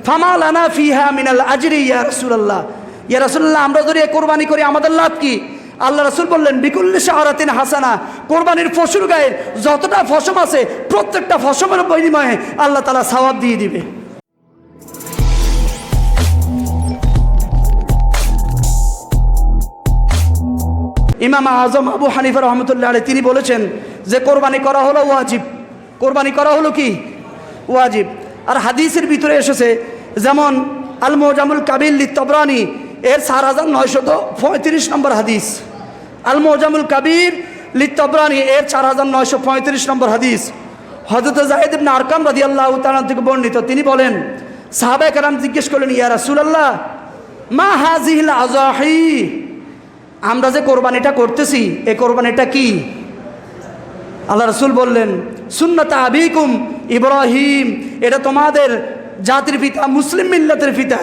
ফামা লানা ফিহা মিনাল আজরি ইয়া রাসূলুল্লাহ, ইয়া রাসূলুল্লাহ আমরা যদি কোরবানি করি আমাদের লাভ কি? আল্লাহ রাসূল বললেন বিকুল্লি শাহরাতিন হাসানা, কোরবানির পশুর গায়ে যতটা ফসম আছে প্রত্যেকটা ফসমের বিনিময়ে আল্লাহ তাআলা সওয়াব দিয়ে দিবে। ইমাম আজম আবু হানিফা রহমতুল্লাহ আলাইহি তিনি বলেছেন যে কোরবানি করা হলো ওয়াজিব, কোরবানি করা হলো কি? ওয়াজিব। আর হাদিসের ভিতরে এসেছে যেমন আল মুজামুল কাবির লিত-তাবরানী এর 4935 নম্বর হাদিস, আল মুজামুল কাবির লিত-তাবরানী এর 4935 নম্বর হাদিস। হযরত যায়েদ ইবনে আরকাম রাদিয়াল্লাহু তাআলা থেকে বর্ণিত, তিনি বলেন সাহাবায়ে কেরাম জিজ্ঞেস করলেন ইয়া রাসূলুল্লাহ মা হাযিহিল আযাহি, আমরা যে কোরবানিটা করতেছি এই কোরবানিটা কি? আল্লাহ রাসূল বললেন সুন্নাত আবিকুম ইব্রাহিম, এটা তোমাদের জাতির পিতা মুসলিম মিল্লাতের পিতা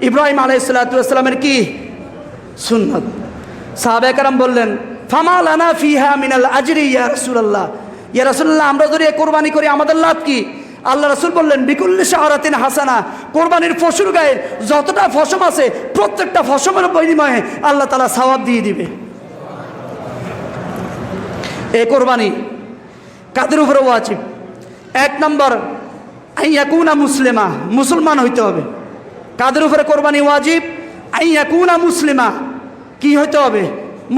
ইব্রাহিম আলাইহিস সালাতু ওয়াস সালামের কি সুন্নাত। সাহাবায়ে কেরাম বললেন ফামা লানা ফিহা মিনাল আজরি ইয়া রাসূলুল্লাহ, ইয়া রাসূলুল্লাহ আমরা যদি কোরবানি করি আমাদের লাভ কি? আল্লাহ রাসূল বললেন বিকুল্লি শাহরাতিন হাসানা, কোরবানির পশুর গায়ে যতটা ফসম আছে প্রত্যেকটা ফসমের বিনিময়ে আল্লাহ তাআলা সওয়াব দিয়ে দিবে। এই কোরবানি কাদের উপরে ওয়াজিব? এক নম্বর আইয়াকুনা মুসলিমা, মুসলমান হইতে হবে। কাদের উপরে কোরবানি ওয়াজিব? আইয়াকুনা মুসলিমা, কি হইতে হবে?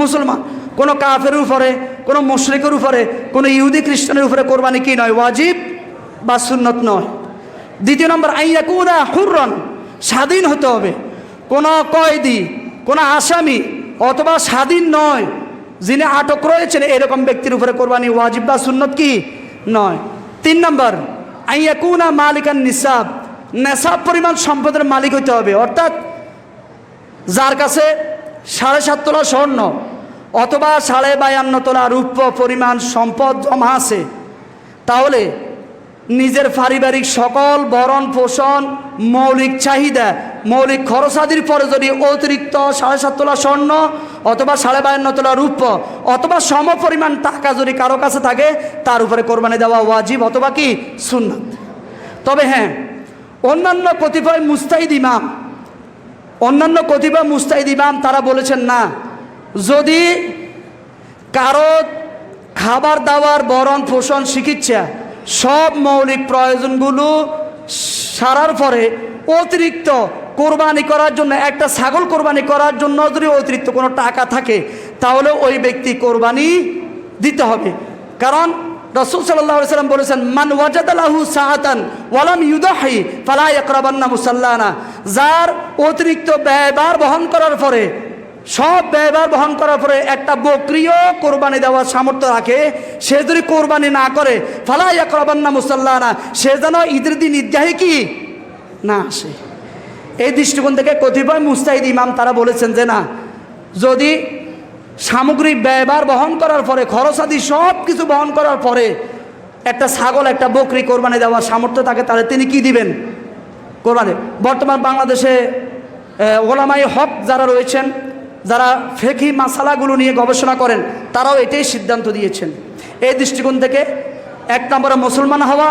মুসলমান। কোনো কাফের উপরে, কোনো মুশরিকের উপরে, কোনো ইহুদি খ্রিস্টানের উপরে কোরবানি কি নয়? ওয়াজিব বা সুন্নত নয়। দ্বিতীয় নম্বর আইয়াকুনা হুররান, স্বাধীন হতে হবে। কোনো কয়েদি, কোনো আসামি অথবা স্বাধীন নয়, যিনি আটক রয়েছেন এরকম ব্যক্তির উপরে কোরবানি ওয়াজিব বা সুন্নত কি নয়। তিন নম্বর আইয়াকুনা মালিকান নিসাব, নেসাব পরিমাণ সম্পদের মালিক হতে হবে। অর্থাৎ যার কাছে 7.5 তোলা স্বর্ণ অথবা 52.5 তোলা রূপ্য পরিমাণ সম্পদ জমা আছে, তাহলে নিজের পারিবারিক সকল ভরণ পোষণ মৌলিক চাহিদা মৌলিক খরচাদির পরে যদি অতিরিক্ত 7.5 তোলা স্বর্ণ অথবা 52.5 তোলা রূপ্য অথবা সম পরিমাণ টাকা যদি কারো কাছে থাকে তার উপরে কোরবানি দেওয়া ওয়াজিব অথবা কি সুন্নাত। তবে হ্যাঁ, অন্যান্য কতিপয় মুস্তাহিদ ইমাম তারা বলেছেন না, যদি কারো খাবার দাবার ভরণ পোষণ চিকিৎসা সব মৌলিক প্রয়োজনগুলো সারার পরে অতিরিক্ত কোরবানি করার জন্য, একটা ছাগল কোরবানি করার জন্য যদি অতিরিক্ত কোনো টাকা থাকে তাহলে ওই ব্যক্তি কোরবানি দিতে হবে। কারণ রাসূল সাল্লাল্লাহু আলাইহি ওয়াসাল্লাম বলেছেন মান ওয়াজাদা লাহু সাআতান ওয়া লাম ইউদাহি ফালা ইয়াকরাবান্না মুসাল্লানা, যার অতিরিক্ত ব্যয়ভার বহন করার পরে, সব ব্যয়ভার বহন করার পরে একটা বকরিও কোরবানি দেওয়ার সামর্থ্য রাখে, সে যদি কোরবানি না করে ফালা ইয়াকরাবান্না মুসাল্লানা, সে যেন ঈদের দিন ঈদগাহে কি না আসে। এই দৃষ্টিকোণ থেকে কতিপয় মুস্তাহিদ ইমাম তারা বলেছেন যে না, যদি সামগ্রিক ব্যয়ভার বহন করার পরে, খরচাদি সব কিছু বহন করার পরে একটা ছাগল একটা বকরি কোরবানি দেওয়ার সামর্থ্য থাকে তাহলে তিনি কি দিবেন? কোরবানি। বর্তমান বাংলাদেশে ওলামায়ে হক যারা রয়েছেন, যারা ফিকহি মাসালাগুলো নিয়ে গবেষণা করেন, তারাও এটাই সিদ্ধান্ত দিয়েছেন। এই দৃষ্টিকোণ থেকে 1 নম্বরে মুসলমান হওয়া,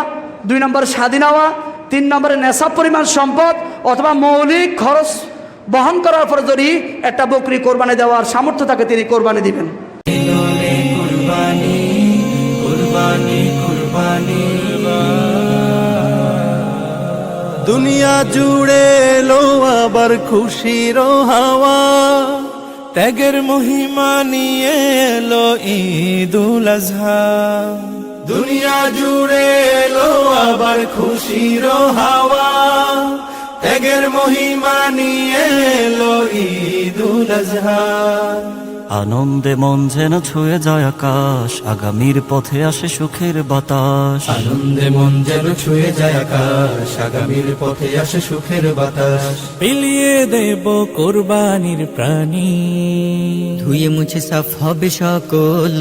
2 নম্বরে স্বাধীন হওয়া, 3 নম্বরে নেশাব পরিমাণ সম্পদ অথবা মৌলিক খরচ বহন করার পরে যদি একটা বকরি কোরবানি দেওয়ার সামর্থ্য থাকে তিনি কোরবানি দিবেন। দুনিয়া জুড়ে এলো আবার খুশির হাওয়া, ত্যাগের মহিমা নিয়ে এলো ঈদুল আজহা। দুনিয়া জুড়ে এলো আবার খুশির হাওয়া, ত্যাগের মহিমা নিয়ে এলো ঈদুল আজহা। আনন্দে মন যেন ছুঁয়ে যায় আকাশ, আগামীর পথে আসে সুখের বাতাস। আনন্দে মন যেন ছুঁয়ে যায় আকাশ, আগামীর পথে আসে সুখের বাতাস। বিলিয়ে দেব কোরবানির প্রাণী, ধুয়ে মুছে সাফ হবে সকল